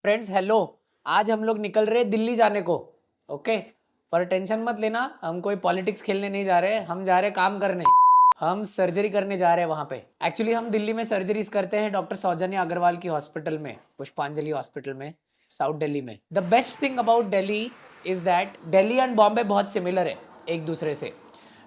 Friends hello. आज हम लोग निकल रहे हैं दिल्ली जाने को। ओके, पर टेंशन मत लेना, हम कोई पॉलिटिक्स खेलने नहीं जा रहे, हम जा रहे हैं काम करने। हम सर्जरी करने जा रहे हैं वहाँ पे। एक्चुअली हम दिल्ली में सर्जरीज करते हैं डॉक्टर सौजन्या अग्रवाल की हॉस्पिटल में, पुष्पांजलि हॉस्पिटल में, साउथ दिल्ली में। The best thing about Delhi is that Delhi and Bombay बहुत सिमिलर है एक दूसरे से।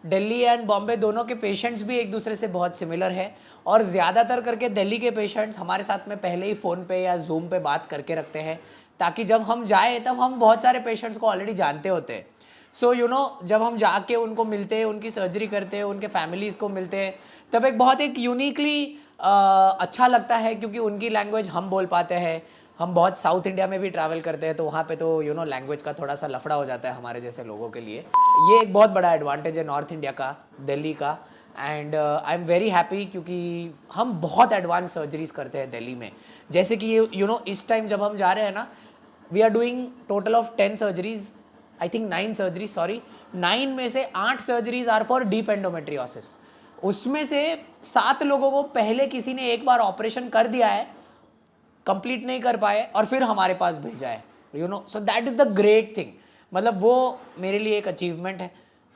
दिल्ली एंड बॉम्बे दोनों के पेशेंट्स भी एक दूसरे से बहुत सिमिलर है, और ज़्यादातर करके दिल्ली के पेशेंट्स हमारे साथ में पहले ही फ़ोन पे या जूम पे बात करके रखते हैं, ताकि जब हम जाए तब हम बहुत सारे पेशेंट्स को ऑलरेडी जानते होते हैं। सो यू नो, जब हम जाके उनको मिलते हैं, उनकी सर्जरी करते हैं, उनके फैमिलीज़ को मिलते हैं, तब एक बहुत एक यूनिकली अच्छा लगता है, क्योंकि उनकी लैंग्वेज हम बोल पाते हैं। हम बहुत साउथ इंडिया में भी ट्रैवल करते हैं, तो वहाँ पे तो यू नो लैंग्वेज का थोड़ा सा लफड़ा हो जाता है हमारे जैसे लोगों के लिए। ये एक बहुत बड़ा एडवांटेज है नॉर्थ इंडिया का, दिल्ली का। And I am very happy, क्योंकि हम बहुत एडवांस सर्जरीज करते हैं दिल्ली में। जैसे कि यू नो इस टाइम जब हम जा रहे हैं ना, we are doing total of 10 surgeries, I think 9 surgeries, sorry 9 में से 8 surgeries are for deep endometriosis. उसमें से 7 लोगों को पहले किसी ने एक बार ऑपरेशन कर दिया है, कंप्लीट नहीं कर पाए, और फिर हमारे पास भेजा है। You know, so that is the great thing. मतलब वो मेरे लिए एक अचीवमेंट है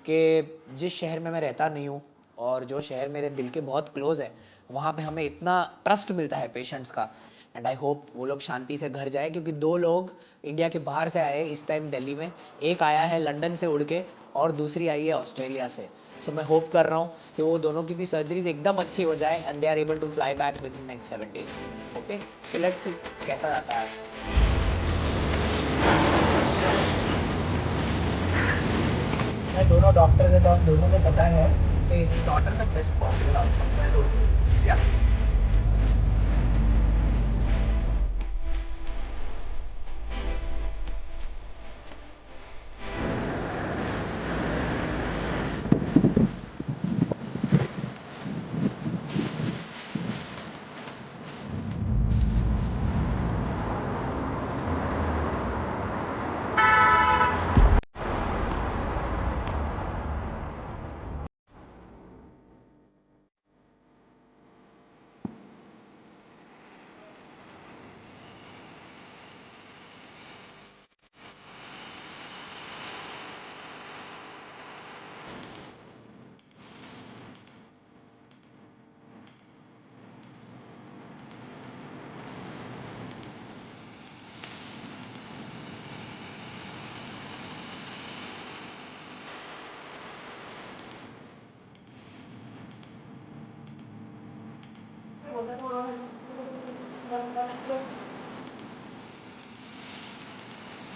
कि जिस शहर में मैं रहता नहीं हूँ, और जो शहर मेरे दिल के बहुत क्लोज है, वहाँ पे हमें इतना ट्रस्ट मिलता है पेशेंट्स का। एंड आई होप वो लोग शांति से घर जाए, क्योंकि 2 लोग इंडिया के बाहर से आए इस टाइम दिल्ली में। एक आया है लंदन से उड़ के, और दूसरी आई है ऑस्ट्रेलिया से। सो मैं होप कर रहा हूँ कि वो दोनों की भी सर्जरीज एकदम अच्छी हो जाए, and they are able to fly back within next 7 days। Okay, so let's see कैसा जाता है। मैं दोनों डॉक्टर्स हैं, तो हम दोनों को पता है कि डॉक्टर का बेस्ट पॉसिबल आउटकम है। या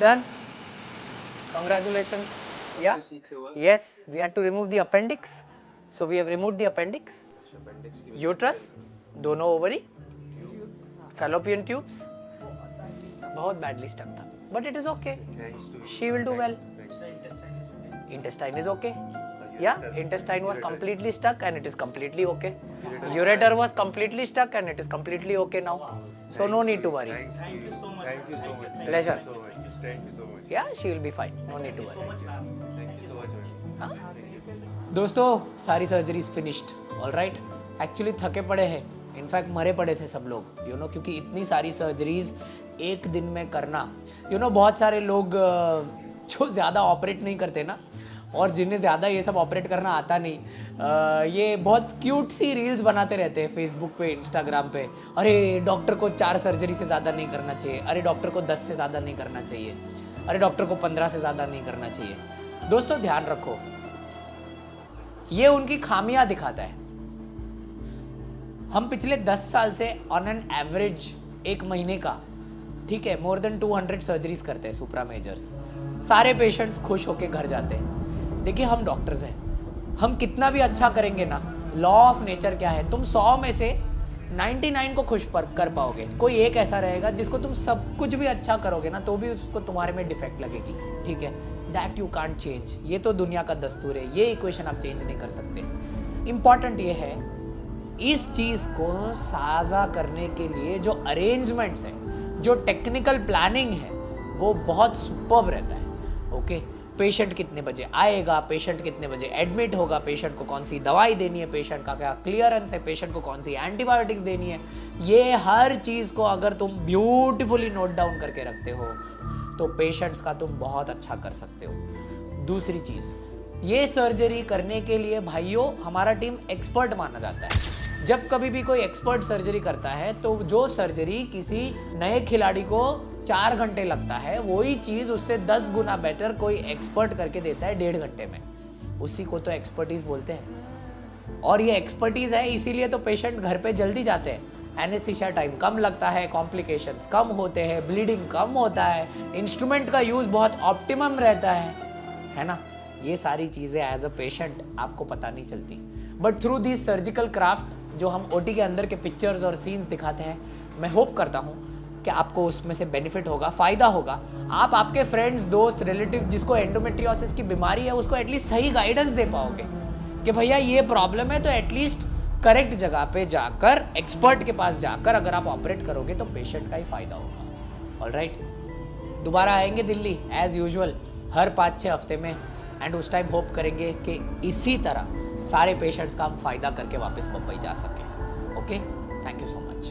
done, congratulations. Yeah, yes, we had to remove the appendix, so we have removed the appendix, uterus, दोनों ओवरी, fallopian tubes बहुत badly stuck था, but it is okay, she will do well. Intestine is okay. Yeah, intestine was completely stuck and it is completely okay. Ureter was completely stuck and it is completely okay now, so no need to worry. Thank you so much. Thank you so much. Pleasure. Thank you so much. Yeah, she will be fine, no need to worry. Thank you so much. हाँ? दोस्तों, सारी surgeries finished, alright. Actually थके पड़े हैं, in fact मरे पड़े थे सब लोग, यू नो, क्योंकि इतनी सारी सर्जरीज एक दिन में करना, यू नो, बहुत सारे लोग जो ज़्यादा ऑपरेट नहीं करते ना, और जिन्हें ज़्यादा ये सब ऑपरेट करना आता नहीं, ये बहुत क्यूट सी रील्स बनाते रहते हैं फेसबुक पे, इंस्टाग्राम पे। अरे डॉक्टर को 4 सर्जरी से ज़्यादा नहीं करना चाहिए, अरे डॉक्टर को 10 से ज़्यादा नहीं करना चाहिए, अरे डॉक्टर को 15 से ज़्यादा नहीं करना चाहिए। दोस्तों ध्यान रखो, ये उनकी खामियां दिखाता है। हम पिछले 10 साल से ऑन एन एवरेज एक महीने का, ठीक है, मोर देन 200 सर्जरीज करते हैं सुप्रा मेजर्स। सारे पेशेंट्स खुश होके घर जाते हैं। देखिए हम डॉक्टर्स हैं, हम कितना भी अच्छा करेंगे ना, लॉ ऑफ नेचर क्या है, तुम 100 में से 99 को खुश कर पाओगे, कोई एक ऐसा रहेगा जिसको तुम सब कुछ भी अच्छा करोगे ना, तो भी उसको तुम्हारे में डिफेक्ट लगेगी, ठीक है। दैट यू कांट चेंज, ये तो दुनिया का दस्तूर है, ये इक्वेशन आप चेंज नहीं कर सकते। इंपॉर्टेंट ये है, इस चीज़ को साझा करने के लिए जो अरेंजमेंट्स है, जो टेक्निकल प्लानिंग है, वो बहुत सुपर्ब रहता है। ओके, पेशेंट कितने बजे आएगा, पेशेंट कितने बजे एडमिट होगा, पेशेंट को कौन सी दवाई देनी है, पेशेंट का क्या क्लियरेंस है, पेशेंट को कौन सी एंटीबायोटिक्स देनी है, ये हर चीज़ को अगर तुम ब्यूटीफुली नोट डाउन करके रखते हो तो पेशेंट्स का तुम बहुत अच्छा कर सकते हो। दूसरी चीज़, ये सर्जरी करने के लिए भाइयों हमारा टीम एक्सपर्ट माना जाता है। जब कभी भी कोई एक्सपर्ट सर्जरी करता है तो जो सर्जरी किसी नए खिलाड़ी को 4 घंटे लगता है, वही चीज़ उससे 10 गुना बेटर कोई एक्सपर्ट करके देता है 1.5 घंटे में। उसी को तो एक्सपर्टीज़ बोलते हैं। और ये एक्सपर्टीज़ है, इसीलिए तो पेशेंट घर पे जल्दी जाते हैं। एनेस्थीसिया टाइम कम लगता है, कॉम्प्लिकेशंस कम होते हैं, ब्लीडिंग कम होता है, इंस्ट्रूमेंट का यूज़ बहुत ऑप्टिमम रहता है ना। ये सारी चीज़ें एज अ पेशेंट आपको पता नहीं चलती, but through this surgical craft जो हम ओटी के अंदर के पिक्चर्स और सीन्स दिखाते हैं, मैं होप करता हूँ कि आपको उसमें से बेनिफिट होगा, फ़ायदा होगा। आप आपके फ्रेंड्स, दोस्त, रिलेटिव जिसको एंडोमेट्रियोसिस की बीमारी है उसको एटलीस्ट सही गाइडेंस दे पाओगे कि भैया ये प्रॉब्लम है, तो एटलीस्ट करेक्ट जगह पे जाकर, एक्सपर्ट के पास जाकर अगर आप ऑपरेट करोगे तो पेशेंट का ही फ़ायदा होगा। ऑलराइट, दोबारा आएंगे दिल्ली एज़ यूजुअल हर 5-6 हफ्ते में, एंड उस टाइम होप करेंगे कि इसी तरह सारे पेशेंट्स का हम फ़ायदा करके वापस मुंबई जा सकें। Okay, thank you so much.